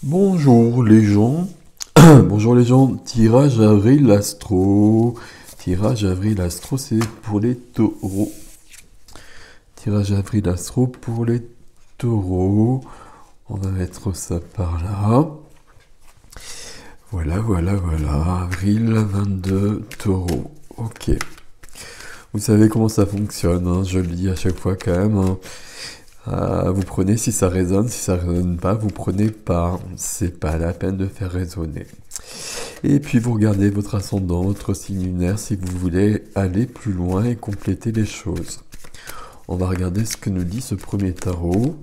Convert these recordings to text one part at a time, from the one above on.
Bonjour les gens, bonjour les gens, tirage avril astro. Tirage avril astro, c'est pour les taureaux. Tirage avril astro pour les taureaux. On va mettre ça par là. Voilà, voilà, voilà. Avril 22, taureau. Ok. Vous savez comment ça fonctionne, hein, je le dis à chaque fois quand même, hein. Vous prenez si ça résonne, si ça résonne pas, vous prenez pas. C'est pas la peine de faire résonner. Et puis vous regardez votre ascendant, votre signe lunaire si vous voulez aller plus loin et compléter les choses. On va regarder ce que nous dit ce premier tarot.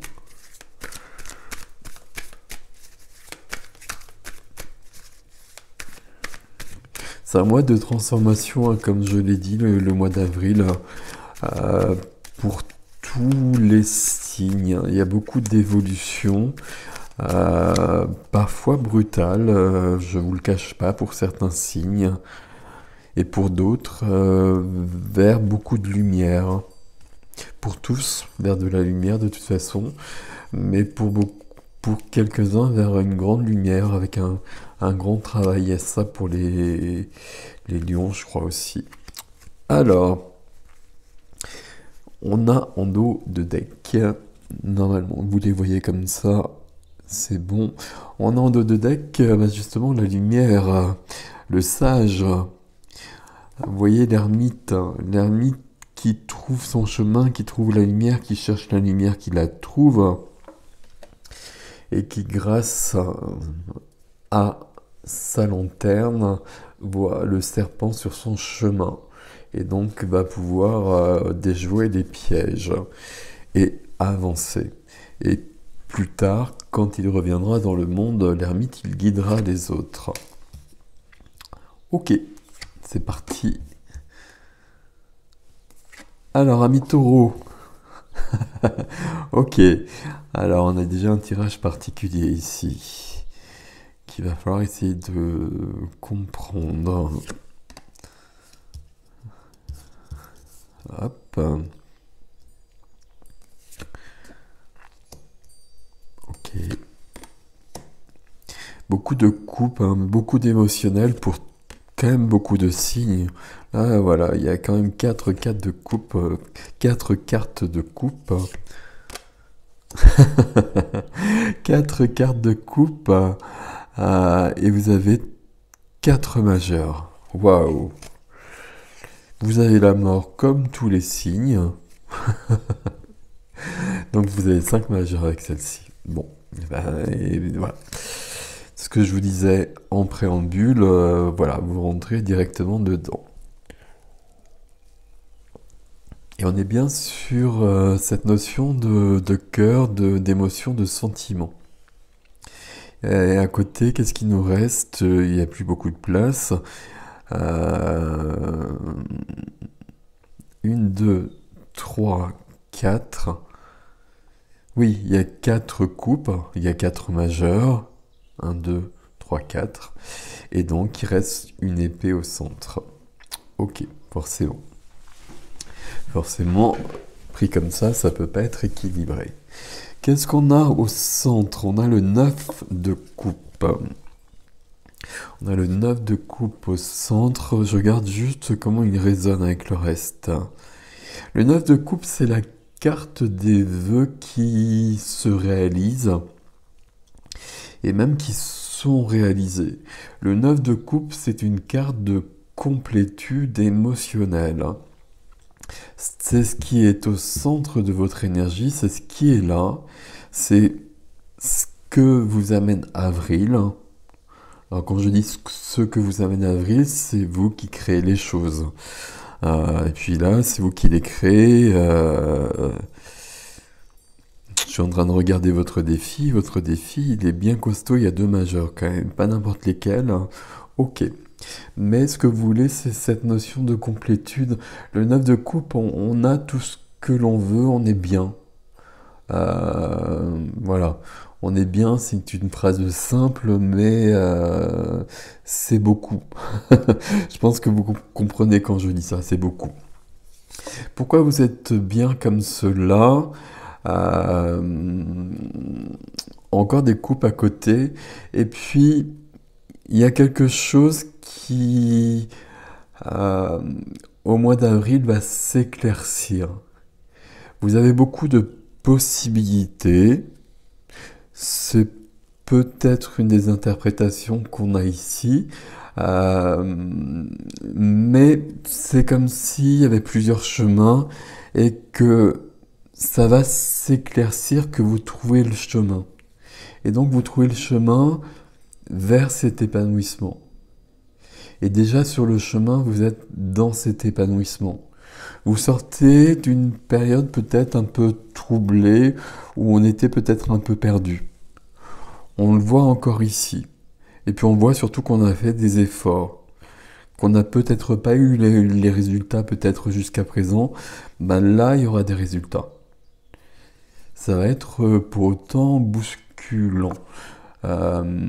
C'est un mois de transformation, hein, comme je l'ai dit, le mois d'avril, pour tous les signes. Il y a beaucoup d'évolutions, parfois brutales, je vous le cache pas, pour certains signes, et pour d'autres, vers beaucoup de lumière. Pour tous, vers de la lumière de toute façon, mais pour quelques-uns, vers une grande lumière, avec un grand travail. Il y a ça pour les lions, je crois aussi. Alors, on a en dos de deck, normalement, vous les voyez comme ça, c'est bon. On a en dos de deck, justement, la lumière, le sage. Vous voyez l'ermite, l'ermite qui trouve son chemin, qui trouve la lumière, qui cherche la lumière, qui la trouve, et qui, grâce à sa lanterne, voit le serpent sur son chemin, et donc va pouvoir déjouer les pièges, et avancer. Et plus tard, quand il reviendra dans le monde, l'ermite, il guidera les autres. Ok, c'est parti. Alors, ami taureau. Ok, alors on a déjà un tirage particulier ici, qu'il va falloir essayer de comprendre. Hop. Ok. Beaucoup de coupes, hein, beaucoup d'émotionnel pour quand même beaucoup de signes. Là, voilà, il y a quand même 4 cartes de coupe. 4 cartes de coupe. 4 cartes de coupe. Et vous avez 4 majeurs. Waouh! Vous avez la mort comme tous les signes. Donc vous avez 5 majeurs avec celle-ci. Bon, et voilà. Ce que je vous disais en préambule, voilà, vous rentrez directement dedans. Et on est bien sur cette notion de cœur, d'émotion, de sentiment. Et à côté, qu'est-ce qui nous reste? Il n'y a plus beaucoup de place. 1, 2, 3, 4. Oui, il y a 4 coupes, il y a 4 majeurs. 1, 2, 3, 4. Et donc, il reste une épée au centre. Ok, forcément. Forcément, pris comme ça peut pas être équilibré. Qu'est-ce qu'on a au centre? On a le 9 de coupe. On a le 9 de coupe au centre. Je regarde juste comment il résonne avec le reste. Le 9 de coupe, c'est la carte des vœux qui se réalisent et même qui sont réalisés. Le 9 de coupe, c'est une carte de complétude émotionnelle. C'est ce qui est au centre de votre énergie, c'est ce qui est là, c'est ce que vous amène avril. Alors quand je dis ce que vous amène avril, c'est vous qui créez les choses. Et puis là, c'est vous qui les créez. Je suis en train de regarder votre défi. Votre défi, il est bien costaud, il y a 2 majeurs quand même, pas n'importe lesquels. Ok. Mais ce que vous voulez, c'est cette notion de complétude. Le 9 de coupe, on a tout ce que l'on veut, on est bien. Voilà. On est bien, c'est une phrase simple, mais c'est beaucoup. Je pense que vous comprenez quand je dis ça, c'est beaucoup. Pourquoi vous êtes bien comme cela? encore des coupes à côté. Et puis, il y a quelque chose qui, euh, au mois d'avril, va s'éclaircir. Vous avez beaucoup de possibilités. C'est peut-être une des interprétations qu'on a ici. Mais c'est comme s'il y avait plusieurs chemins et que ça va s'éclaircir, que vous trouvez le chemin. Et donc vous trouvez le chemin vers cet épanouissement. Et déjà sur le chemin, vous êtes dans cet épanouissement. Vous sortez d'une période peut-être un peu troublée, où on était peut-être un peu perdu. On le voit encore ici. Et puis on voit surtout qu'on a fait des efforts, qu'on n'a peut-être pas eu les résultats peut-être jusqu'à présent. Ben là, il y aura des résultats. Ça va être pour autant bousculant. Euh,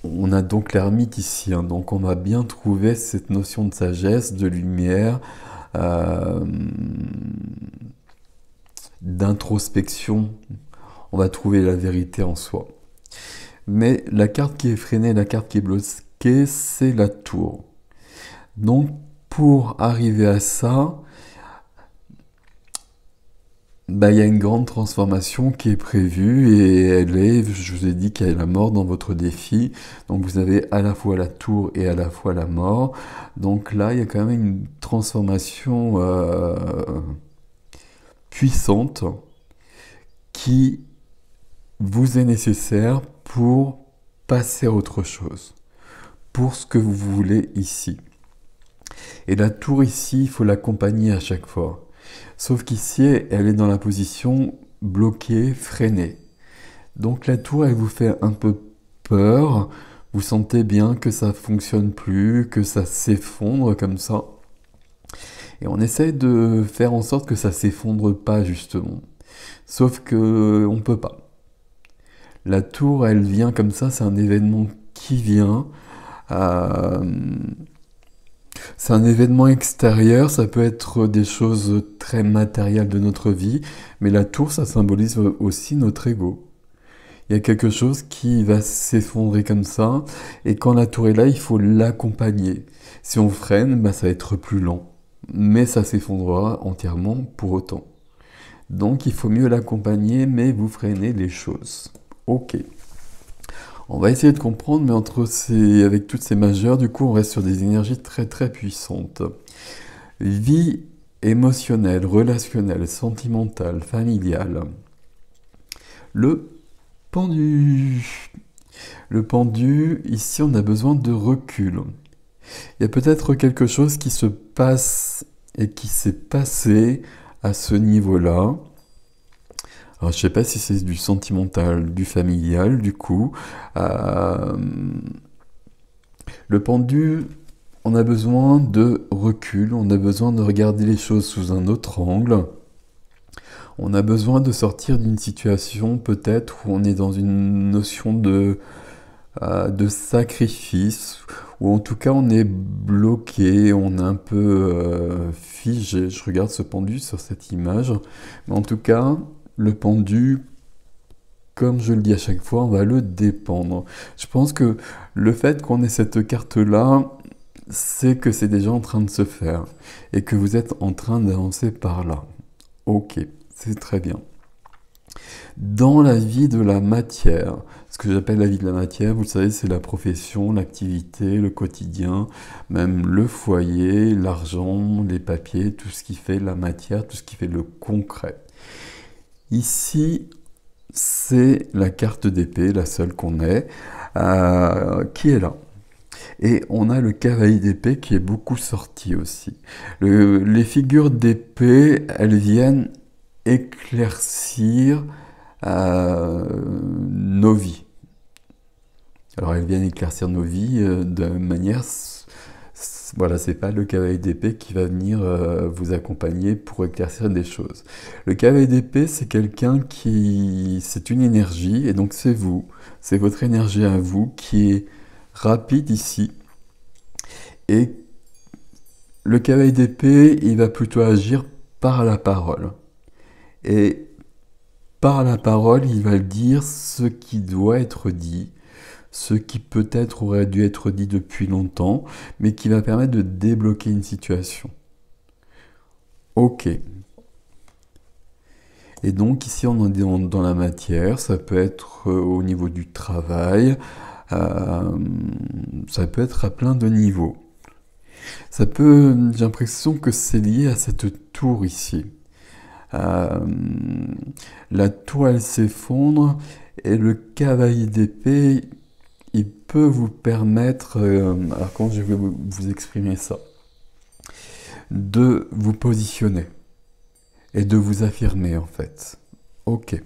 on a donc l'ermite ici, hein, donc on va bien trouver cette notion de sagesse, de lumière, euh, d'introspection. On va trouver la vérité en soi. Mais la carte qui est freinée, la carte qui est bloquée, c'est la tour. Donc pour arriver à ça, bah, il y a une grande transformation qui est prévue et elle est, je vous ai dit qu'il y a la mort dans votre défi. Donc vous avez à la fois la tour et à la fois la mort. Donc là, il y a quand même une transformation puissante qui vous est nécessaire pour passer à autre chose, pour ce que vous voulez ici. Et la tour ici, il faut l'accompagner à chaque fois. Sauf qu'ici, elle est dans la position bloquée, freinée. Donc la tour, elle vous fait un peu peur. Vous sentez bien que ça fonctionne plus, que ça s'effondre comme ça. Et on essaie de faire en sorte que ça s'effondre pas justement. Sauf que on peut pas. La tour, elle vient comme ça, c'est un événement qui vient. Euh, C'est un événement extérieur, ça peut être des choses très matérielles de notre vie, mais la tour, ça symbolise aussi notre ego. Il y a quelque chose qui va s'effondrer comme ça, et quand la tour est là, il faut l'accompagner. Si on freine, bah, ça va être plus lent, mais ça s'effondrera entièrement pour autant. Donc il faut mieux l'accompagner, mais vous freinez les choses. Ok. On va essayer de comprendre, mais avec toutes ces majeures, du coup, on reste sur des énergies très très puissantes. Vie émotionnelle, relationnelle, sentimentale, familiale. Le pendu. Le pendu, ici, on a besoin de recul. Il y a peut-être quelque chose qui se passe et qui s'est passé à ce niveau-là. Alors, je sais pas si c'est du sentimental, du familial, du coup. Euh, le pendu, on a besoin de recul, on a besoin de regarder les choses sous un autre angle. On a besoin de sortir d'une situation peut-être où on est dans une notion de sacrifice, ou en tout cas on est bloqué, on est un peu figé. Je regarde ce pendu sur cette image, mais en tout cas, le pendu, comme je le dis à chaque fois, on va le dépendre. Je pense que le fait qu'on ait cette carte-là, c'est que c'est déjà en train de se faire et que vous êtes en train d'avancer par là. Ok, c'est très bien. Dans la vie de la matière, ce que j'appelle la vie de la matière, vous le savez, c'est la profession, l'activité, le quotidien, même le foyer, l'argent, les papiers, tout ce qui fait la matière, tout ce qui fait le concret. Ici, c'est la carte d'épée, la seule qu'on ait, qui est là. Et on a le cavalier d'épée qui est beaucoup sorti aussi. Les figures d'épée, elles viennent éclaircir nos vies. Alors elles viennent éclaircir nos vies de manière... Voilà, c'est pas le cavalier d'épée qui va venir vous accompagner pour éclaircir des choses. Le cavalier d'épée, c'est quelqu'un qui... C'est une énergie, et donc c'est vous. C'est votre énergie à vous qui est rapide ici. Et le cavalier d'épée, il va plutôt agir par la parole. Et par la parole, il va dire ce qui doit être dit, ce qui peut-être aurait dû être dit depuis longtemps, mais qui va permettre de débloquer une situation. Ok. Et donc ici on est dans la matière, ça peut être au niveau du travail, ça peut être à plein de niveaux. J'ai l'impression que c'est lié à cette tour ici. La tour elle s'effondre et le cavalier d'épée il peut vous permettre, alors comment je vais vous exprimer ça, de vous positionner et de vous affirmer en fait. Ok.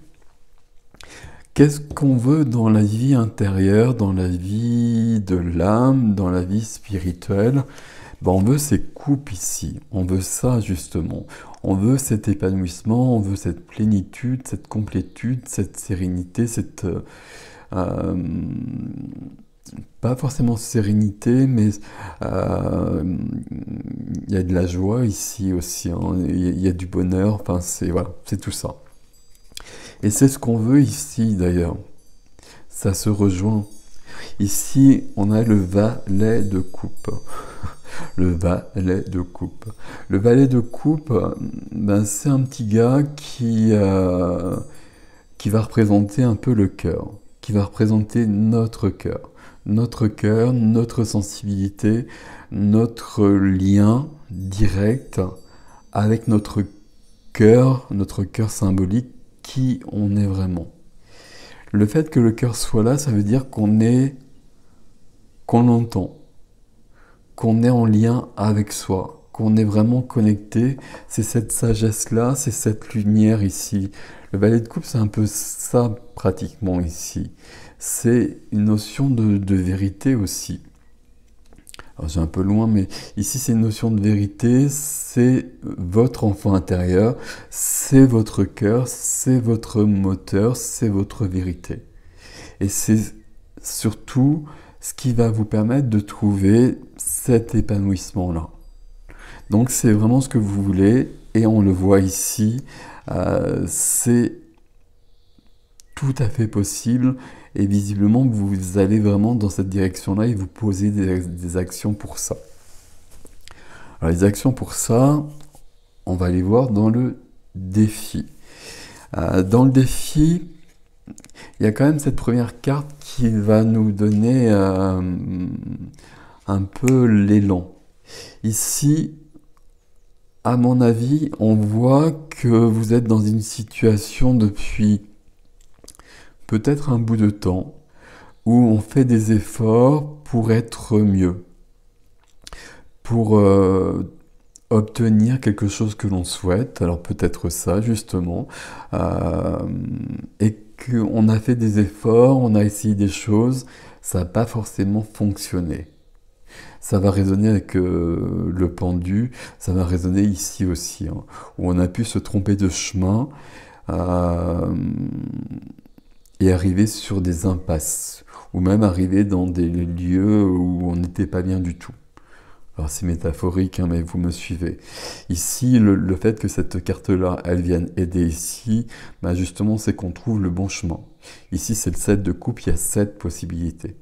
Qu'est-ce qu'on veut dans la vie intérieure, dans la vie de l'âme, dans la vie spirituelle? On veut ces coupes ici, on veut ça justement. On veut cet épanouissement, on veut cette plénitude, cette complétude, cette sérénité, cette... pas forcément sérénité, mais il y a de la joie ici aussi, hein, il y a du bonheur, enfin voilà, c'est tout ça. Et c'est ce qu'on veut ici d'ailleurs, ça se rejoint. Ici, on a le valet de coupe. Le valet de coupe. Le valet de coupe, c'est un petit gars qui va représenter un peu le cœur, qui va représenter notre cœur, notre sensibilité, notre lien direct avec notre cœur symbolique, qui on est vraiment. Le fait que le cœur soit là, ça veut dire qu'on l'entend, qu'on est en lien avec soi, qu'on est vraiment connecté. C'est cette sagesse-là, c'est cette lumière ici. Le valet de coupe, c'est un peu ça pratiquement ici. C'est une notion de vérité aussi. Alors j'ai un peu loin, mais ici c'est une notion de vérité, c'est votre enfant intérieur, c'est votre cœur, c'est votre moteur, c'est votre vérité. Et c'est surtout ce qui va vous permettre de trouver cet épanouissement-là. Donc c'est vraiment ce que vous voulez, et on le voit ici, c'est tout à fait possible, et visiblement vous allez vraiment dans cette direction-là et vous posez des actions pour ça. Alors les actions pour ça, on va les voir dans le défi. Dans le défi, il y a quand même cette première carte qui va nous donner un peu l'élan. Ici, à mon avis, on voit que vous êtes dans une situation depuis peut-être un bout de temps où on fait des efforts pour être mieux, pour obtenir quelque chose que l'on souhaite, alors peut-être ça justement, et qu'on a fait des efforts, on a essayé des choses, ça n'a pas forcément fonctionné. Ça va résonner avec le pendu, ça va résonner ici aussi, hein, où on a pu se tromper de chemin et arriver sur des impasses, ou même arriver dans des lieux où on n'était pas bien du tout. Alors c'est métaphorique, hein, mais vous me suivez. Ici, le fait que cette carte-là, elle vienne aider ici, justement, c'est qu'on trouve le bon chemin. Ici, c'est le 7 de coupe, il y a 7 possibilités.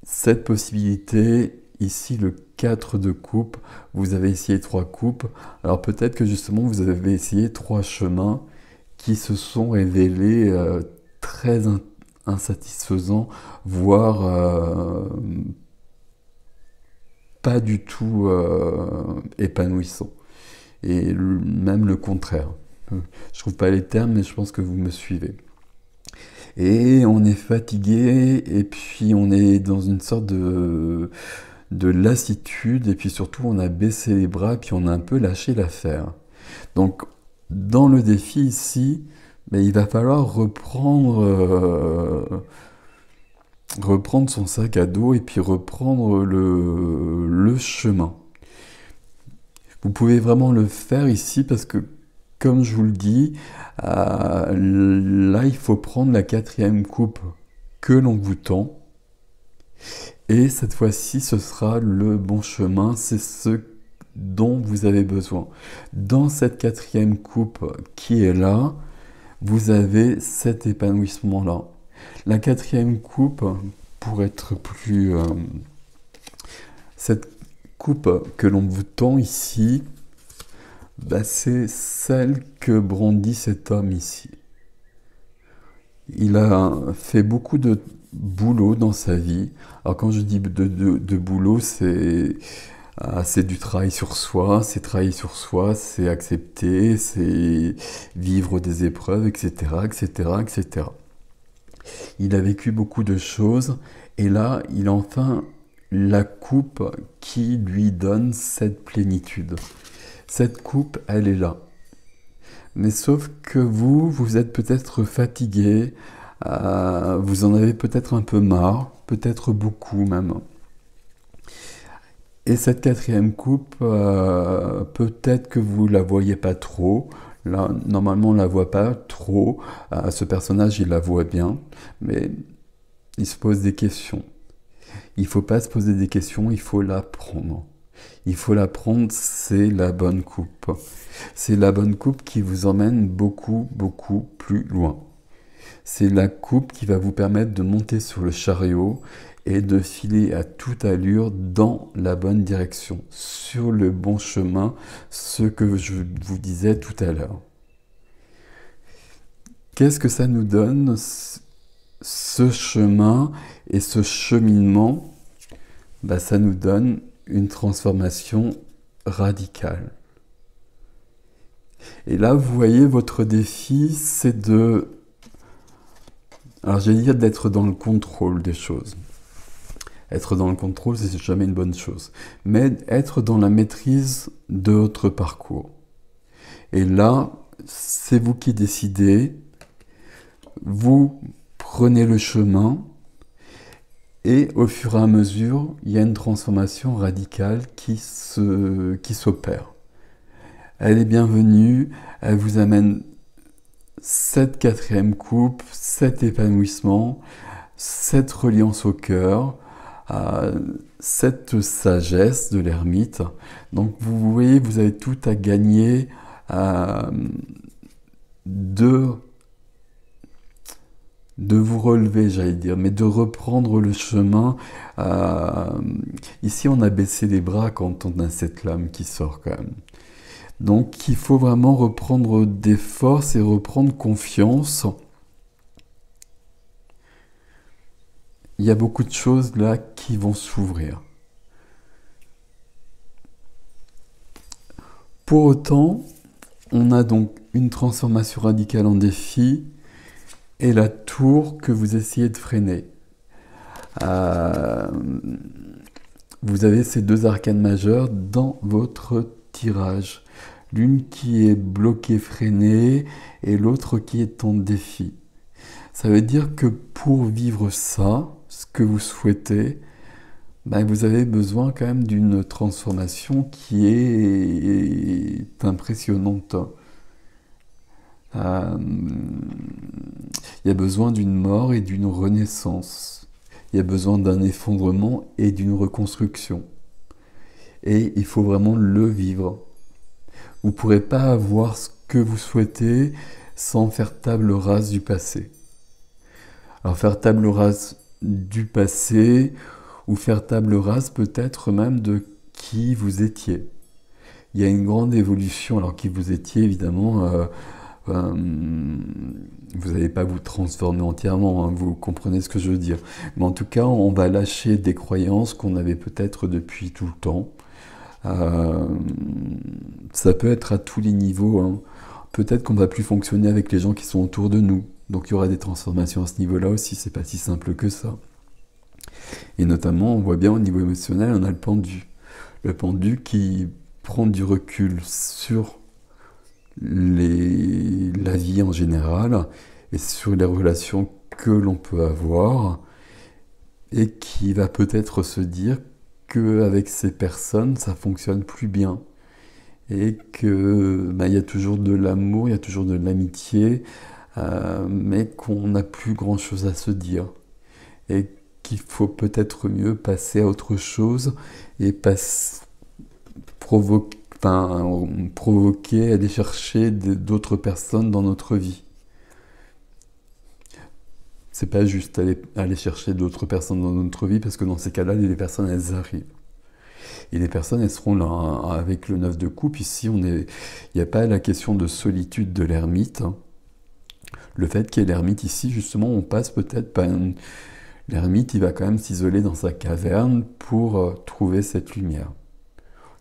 7 possibilités, ici le 4 de coupe, vous avez essayé 3 coupes, alors peut-être que justement vous avez essayé 3 chemins qui se sont révélés très insatisfaisants, voire pas du tout épanouissants, et même le contraire. Je trouve pas les termes, mais je pense que vous me suivez. Et on est fatigué, et puis on est dans une sorte de lassitude, et puis surtout on a baissé les bras, puis on a un peu lâché l'affaire. Donc dans le défi ici, il va falloir reprendre son sac à dos, et puis reprendre le chemin. Vous pouvez vraiment le faire ici, parce que comme je vous le dis, là il faut prendre la 4e coupe que l'on vous tend, et cette fois-ci ce sera le bon chemin, c'est ce dont vous avez besoin. Dans cette 4e coupe qui est là, vous avez cet épanouissement-là. La quatrième coupe, pour être plus... cette coupe que l'on vous tend ici, bah, c'est celle que brandit cet homme ici. Il a fait beaucoup de boulot dans sa vie. Alors quand je dis de boulot, c'est du travail sur soi, c'est travailler sur soi, c'est accepter, c'est vivre des épreuves, etc., etc., etc. Il a vécu beaucoup de choses et là, il a enfin la coupe qui lui donne cette plénitude. Cette coupe, elle est là. Mais sauf que vous êtes peut-être fatigué, vous en avez peut-être un peu marre, peut-être beaucoup même. Et cette quatrième coupe, peut-être que vous la voyez pas trop. Là, normalement, on la voit pas trop. Ce personnage, il la voit bien, mais il se pose des questions. Il faut pas se poser des questions, il faut la prendre. Il faut la prendre, c'est la bonne coupe. C'est la bonne coupe qui vous emmène beaucoup, beaucoup plus loin. C'est la coupe qui va vous permettre de monter sur le chariot et de filer à toute allure dans la bonne direction, sur le bon chemin, ce que je vous disais tout à l'heure. Qu'est-ce que ça nous donne, ce chemin et ce cheminement? Bah, ça nous donne une transformation radicale. Et là, vous voyez, votre défi, c'est de... Alors, j'allais dire d'être dans le contrôle des choses. Être dans le contrôle, c'est jamais une bonne chose. Mais être dans la maîtrise de votre parcours. Et là, c'est vous qui décidez. Vous prenez le chemin. Et au fur et à mesure, il y a une transformation radicale qui s'opère. Elle est bienvenue, elle vous amène cette quatrième coupe, cet épanouissement, cette reliance au cœur, cette sagesse de l'ermite. Donc vous voyez, vous avez tout à gagner de vous relever, j'allais dire, mais de reprendre le chemin. Ici, on a baissé les bras quand on a cette lame qui sort quand même. Donc, il faut vraiment reprendre des forces et reprendre confiance. Il y a beaucoup de choses là qui vont s'ouvrir. Pour autant, on a donc une transformation radicale en défi et la tour que vous essayez de freiner. Vous avez ces deux arcanes majeures dans votre tirage. L'une qui est bloquée, freinée, et l'autre qui est en défi. Ça veut dire que pour vivre ça, ce que vous souhaitez, ben vous avez besoin quand même d'une transformation qui est impressionnante. Il y a besoin d'une mort et d'une renaissance. Il y a besoin d'un effondrement et d'une reconstruction. Et il faut vraiment le vivre. Vous ne pourrez pas avoir ce que vous souhaitez sans faire table rase du passé. Alors faire table rase du passé ou faire table rase peut-être même de qui vous étiez. Il y a une grande évolution. Alors qui vous étiez, évidemment, vous n'allez pas vous transformer entièrement, hein, vous comprenez ce que je veux dire. Mais en tout cas, on va lâcher des croyances qu'on avait peut-être depuis tout le temps. Ça peut être à tous les niveaux. Hein. Peut-être qu'on va plus fonctionner avec les gens qui sont autour de nous. Donc il y aura des transformations à ce niveau-là aussi, c'est pas si simple que ça. Et notamment, on voit bien au niveau émotionnel, on a le pendu. Le pendu qui prend du recul sur la vie en général et sur les relations que l'on peut avoir et qui va peut-être se dire qu'avec ces personnes, ça fonctionne plus bien et que il y a toujours de l'amour, il y a toujours de l'amitié, mais qu'on n'a plus grand-chose à se dire et qu'il faut peut-être mieux passer à autre chose et provoquer, aller chercher d'autres personnes dans notre vie. C'est pas juste aller chercher d'autres personnes dans notre vie, parce que dans ces cas-là, les personnes, elles arrivent. Et les personnes, elles seront là, hein, avec le 9 de coupe. Ici, il n'y a pas la question de solitude de l'ermite. Hein. Le fait qu'il y ait l'ermite ici, justement, on passe peut-être par l'ermite, il va quand même s'isoler dans sa caverne pour trouver cette lumière.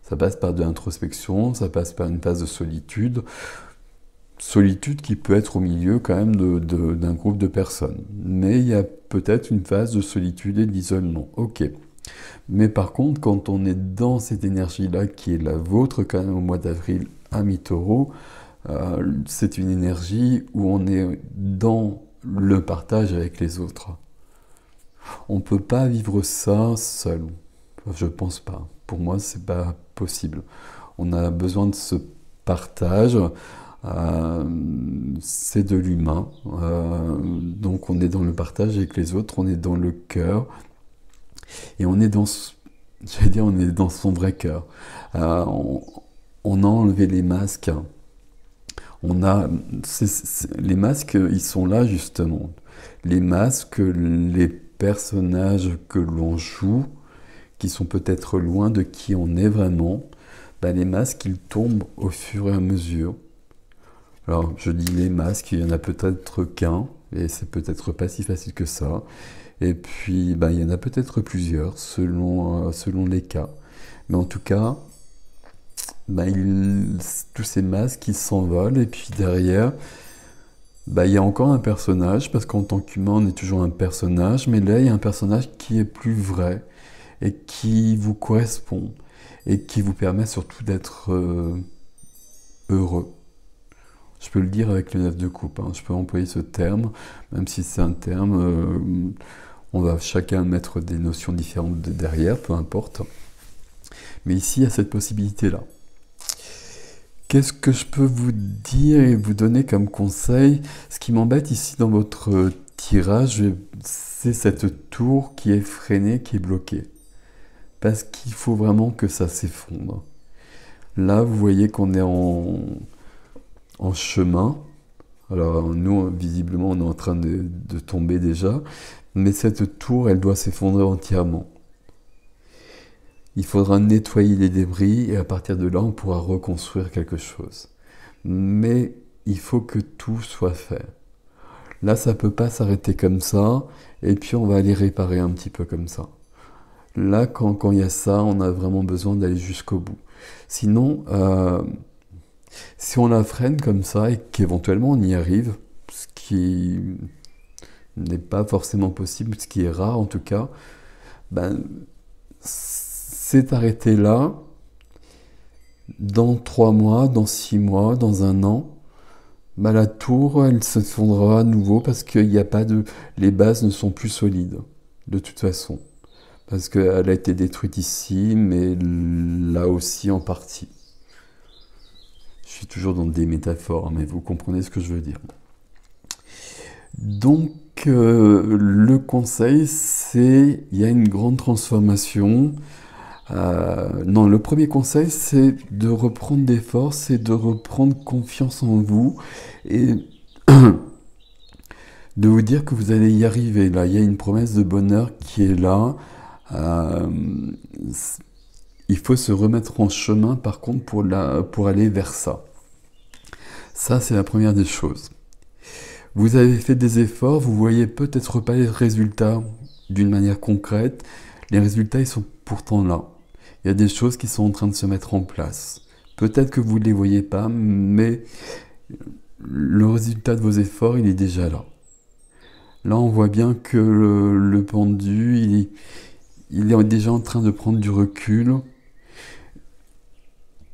Ça passe par de l'introspection, ça passe par une phase de solitude. Solitude qui peut être au milieu quand même d'un groupe de personnes. Mais il y a peut-être une phase de solitude et d'isolement. Ok. Mais par contre, quand on est dans cette énergie-là, qui est la vôtre quand même au mois d'avril à mi-taureau, c'est une énergie où on est dans le partage avec les autres. On ne peut pas vivre ça seul. Je pense pas. Pour moi, c'est pas possible. On a besoin de ce partage. C'est de l'humain. Donc on est dans le partage avec les autres, on est dans le cœur. Et on est dans, on est dans son vrai cœur. On a enlevé les masques. Les masques, ils sont là justement. Les masques, les personnages que l'on joue, qui sont peut-être loin de qui on est vraiment, les masques, ils tombent au fur et à mesure. Alors, je dis les masques, il y en a peut-être qu'un, et c'est peut-être pas si facile que ça. Et puis, il y en a peut-être plusieurs, selon les cas. Mais en tout cas, tous ces masques, ils s'envolent, et puis derrière, il y a encore un personnage, parce qu'en tant qu'humain, on est toujours un personnage, mais là, il y a un personnage qui est plus vrai, et qui vous correspond, et qui vous permet surtout d'être heureux. Je peux le dire avec le 9 de coupe, hein. Je peux employer ce terme, même si c'est un terme, on va chacun mettre des notions différentes derrière, peu importe. Mais ici, il y a cette possibilité-là. Qu'est-ce que je peux vous dire et vous donner comme conseil? Ce qui m'embête ici dans votre tirage, c'est cette tour qui est freinée, qui est bloquée. Parce qu'il faut vraiment que ça s'effondre. Là, vous voyez qu'on est en chemin. Alors nous, visiblement, on est en train de tomber déjà. Mais cette tour, elle doit s'effondrer entièrement. Il faudra nettoyer les débris et à partir de là, on pourra reconstruire quelque chose. Mais il faut que tout soit fait. Là, ça ne peut pas s'arrêter comme ça. Et puis, on va aller réparer un petit peu comme ça. Là, quand il y a ça, on a vraiment besoin d'aller jusqu'au bout. Sinon, si on la freine comme ça et qu'éventuellement on y arrive, ce qui n'est pas forcément possible, ce qui est rare en tout cas, c'est arrêté là, dans 3 mois, dans 6 mois, dans 1 an, la tour, elle s'effondrera à nouveau parce que les bases ne sont plus solides, de toute façon. Parce qu'elle a été détruite ici, mais là aussi en partie. Je suis toujours dans des métaphores, mais vous comprenez ce que je veux dire. Donc, le conseil, c'est, il y a une grande transformation. Non, le premier conseil, c'est de reprendre des forces et de reprendre confiance en vous et de vous dire que vous allez y arriver. Là, il y a une promesse de bonheur qui est là. Il faut se remettre en chemin, par contre, pour aller vers ça. Ça, c'est la première des choses. Vous avez fait des efforts, vous voyez peut-être pas les résultats d'une manière concrète. Les résultats, ils sont pourtant là. Il y a des choses qui sont en train de se mettre en place. Peut-être que vous ne les voyez pas, mais le résultat de vos efforts, il est déjà là. Là, on voit bien que le pendu, il est déjà en train de prendre du recul.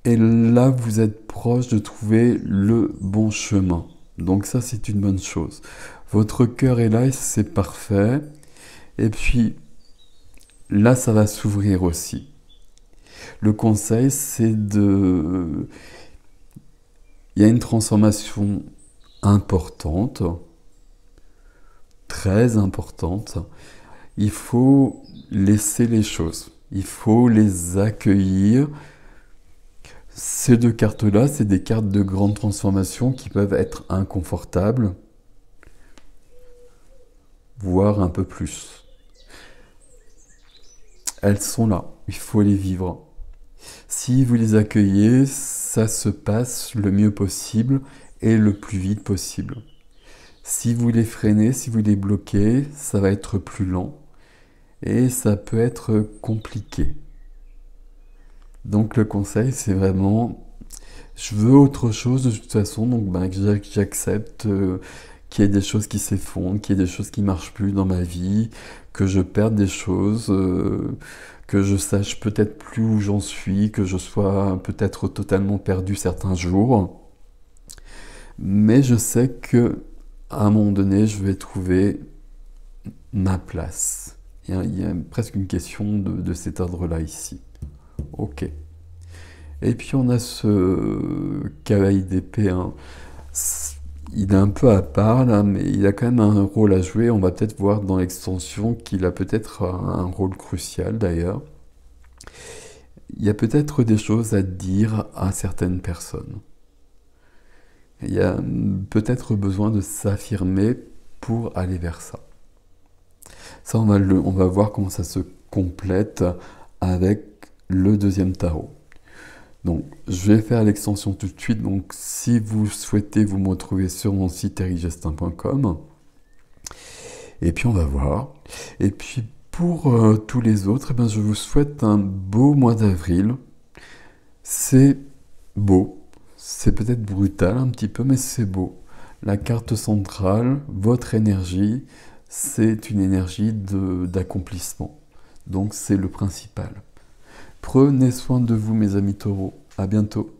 Et là, vous êtes proche de trouver le bon chemin. Donc ça, c'est une bonne chose. Votre cœur est là et c'est parfait. Et puis, là, ça va s'ouvrir aussi. Le conseil, c'est il y a une transformation importante, très importante. Il faut laisser les choses. Il faut les accueillir. Ces 2 cartes-là, c'est des cartes de grande transformation qui peuvent être inconfortables. voire un peu plus. Elles sont là, il faut les vivre. Si vous les accueillez, ça se passe le mieux possible et le plus vite possible. Si vous les freinez, si vous les bloquez, ça va être plus lent et ça peut être compliqué. Donc le conseil, c'est vraiment, je veux autre chose de toute façon, donc j'accepte qu'il y ait des choses qui s'effondrent, qu'il y ait des choses qui marchent plus dans ma vie, que je perde des choses, que je sache peut-être plus où j'en suis, que je sois peut-être totalement perdu certains jours. Mais je sais que à un moment donné, je vais trouver ma place. Il y a presque une question de cet ordre-là ici. Ok. Et puis on a ce cavalier d'épée, hein. Il est un peu à part là, mais il a quand même un rôle à jouer. On va peut-être voir dans l'extension qu'il a peut-être un rôle crucial d'ailleurs. Il y a peut-être des choses à dire à certaines personnes. Il y a peut-être besoin de s'affirmer pour aller vers ça. Ça, on va voir comment ça se complète avec le deuxième tarot. Donc, je vais faire l'extension tout de suite. Donc, si vous souhaitez, vous me retrouver sur mon site erichgestin.com. Et puis, on va voir. Et puis, pour tous les autres, eh bien, je vous souhaite un beau mois d'avril. C'est beau. C'est peut-être brutal un petit peu, mais c'est beau. La carte centrale, votre énergie, c'est une énergie d'accomplissement. Donc, c'est le principal. Prenez soin de vous, mes amis taureaux. À bientôt.